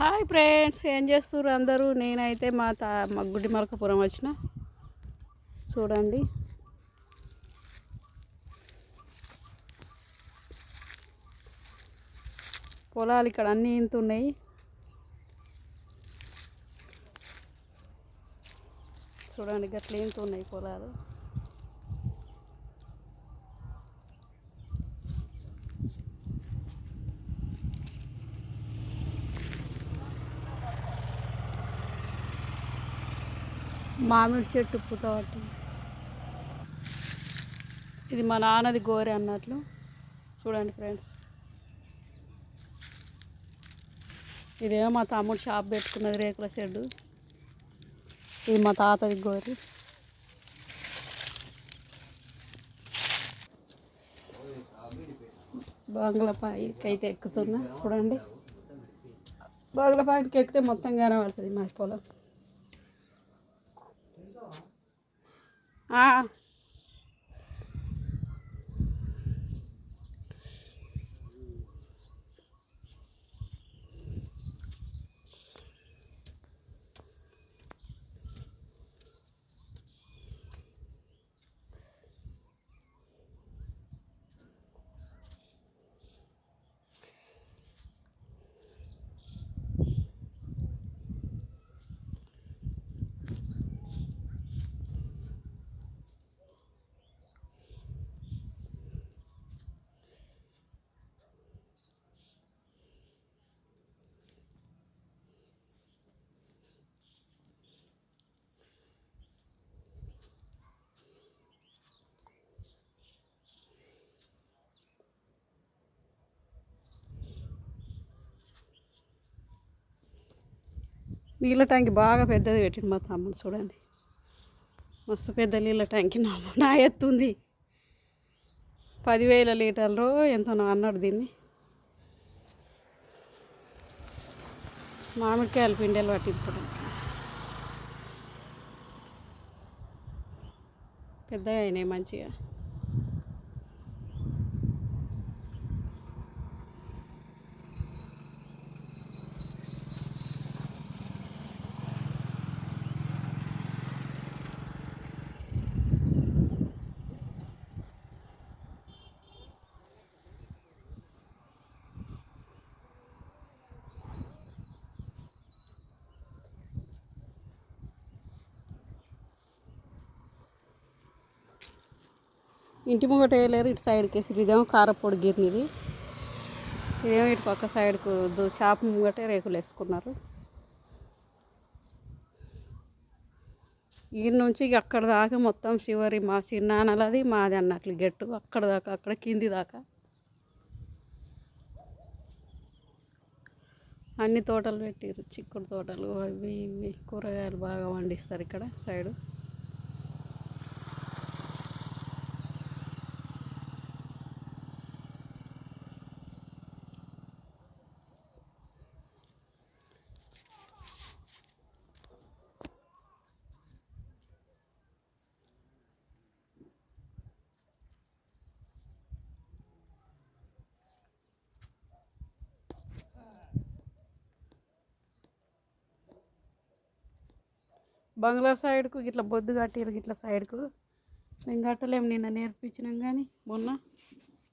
Hi friends, ఏం చేస్తున్నారు అందరూ? నేనైతే మా గుడ్డి మలకపురం వచ్చిన. చూడండి, పొలాలు ఇక్కడ అన్నీ ఇంతున్నాయి. చూడండి, గట్ల ఇంతున్నాయి పొలాలు. మామిడి చెట్టు పూత పట్టింది. ఇది మా నాన్నది గోరె అన్నట్లు. చూడండి ఫ్రెండ్స్, ఇదేమో మా తమ్ముడు షాప్ పెట్టుకున్నది, రేకుల షెడ్డు. ఇది మా తాతది గోరి. బంగ్లాపాయికి అయితే ఎక్కుతున్నా. చూడండి, బంగ్లాపాయికి ఎక్కితే మొత్తం కనబడుతుంది మా పొలం. నీళ్ళ ట్యాంక్ బాగా పెద్దది పెట్టింది మా తమ్ముడు. చూడండి, మస్తు పెద్ద నీళ్ళ ట్యాంక్. నా ఎత్తుంది 10,000 లీటర్లు ఎంతనో అన్నాడు. దీన్ని మామిడికాయలు పిండెలు పట్టించడం పెద్దగా అయినాయి మంచిగా. ఇంటి ముంగట వేయలేరు, ఇటు సైడ్కి వేసి. ఇదేమో కారపొడి గిర్నిది, ఇదేమో ఇటు పక్క సైడ్కు షాప్ ముంగటే రేకులు వేసుకున్నారు. ఈ నుంచి అక్కడ దాకా మొత్తం చివరి మా చిన్నాన్నలది మాది అన్నట్లు గెట్టు. అక్కడ దాకా, అక్కడ కింది దాకా అన్ని తోటలు పెట్టారు. చిక్కుడు తోటలు, అవి ఇవి కూరగాయలు బాగా పండిస్తారు ఇక్కడ సైడు. బంగ్లా సైడ్కు ఇట్లా బొద్దు కట్టిరు. ఇట్లా సైడ్కు మేము కట్టలేము. నిన్న నేర్పించినాం కానీ మొన్న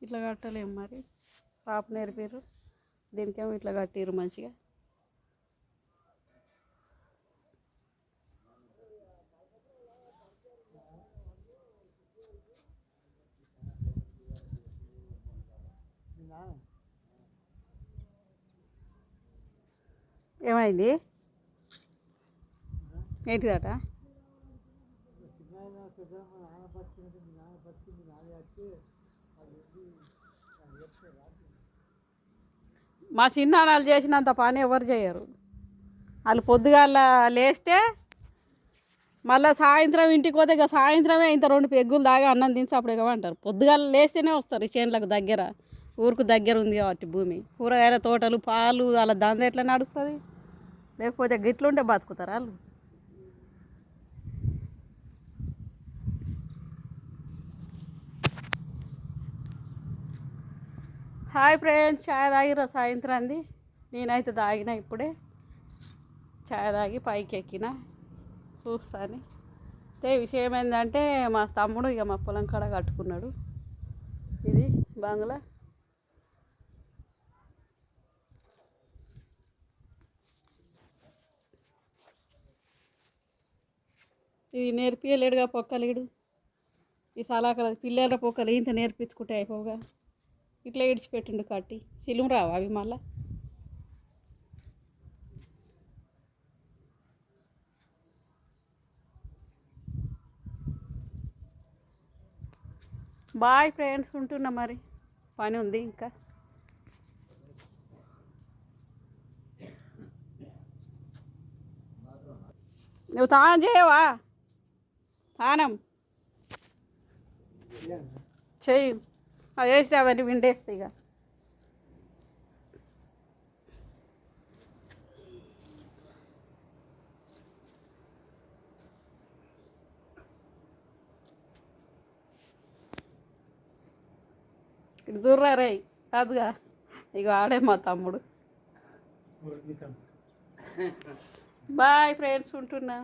ఇట్లా కట్టలేము. మరి షాప్ నేర్పారు, దీనికేమో ఇట్లా కట్టిరు మంచిగా. ఏమైంది? ఏంటిదట? మా చిన్నాన్నలు చేసినంత పని ఎవరు చేయరు. వాళ్ళు పొద్దుగాల లేస్తే మళ్ళీ సాయంత్రం ఇంటికి పోతే ఇక సాయంత్రమే ఇంత 2 పెగ్గులు దాగా అన్నం తిని అప్పుడు ఇవ్వమంటారు. పొద్దుగాల లేస్తేనే వస్తారు. చేనులకు దగ్గర, ఊరుకు దగ్గర ఉంది కాబట్టి భూమి. కూరగాయల తోటలు, పాలు, వాళ్ళ దంద ఎట్లా నడుస్తుంది? లేకపోతే గిట్లుంటే బతుకుతారు వాళ్ళు. హాయ్ ఫ్రెండ్స్, చాయ్ తాగిరా సాయంత్రం అంది. నేనైతే తాగిన ఇప్పుడే. ఛాయ్ తాగి పైకి ఎక్కిన చూస్తాను. అయితే విషయం ఏంటంటే మా తమ్ముడు ఇక మా పొలం కాడ కట్టుకున్నాడు. ఇది బంగ్లా. ఇది నేర్పియలేడుగా పొక్కలేడు. ఈ సలాకల పిల్లల పొక్కలు ఇంత నేర్పించుకుంటే అయిపోగా ఇట్లా ఇడిచిపెట్టిండు కట్టి. సిలుము రావు అవి మళ్ళా. బాయ్ ఫ్రెండ్స్, ఉంటున్నా మరి, పని ఉంది ఇంకా. నువ్వు తానం చేయవా? తానం చెయ్యి. అది వేస్తే అవన్నీ విండేస్తాయి ఇక. ఇటు దూర్రా రే, కాదుగా. ఇక ఆడే మా తమ్ముడు. బాయ్ ఫ్రెండ్స్, ఉంటున్నా.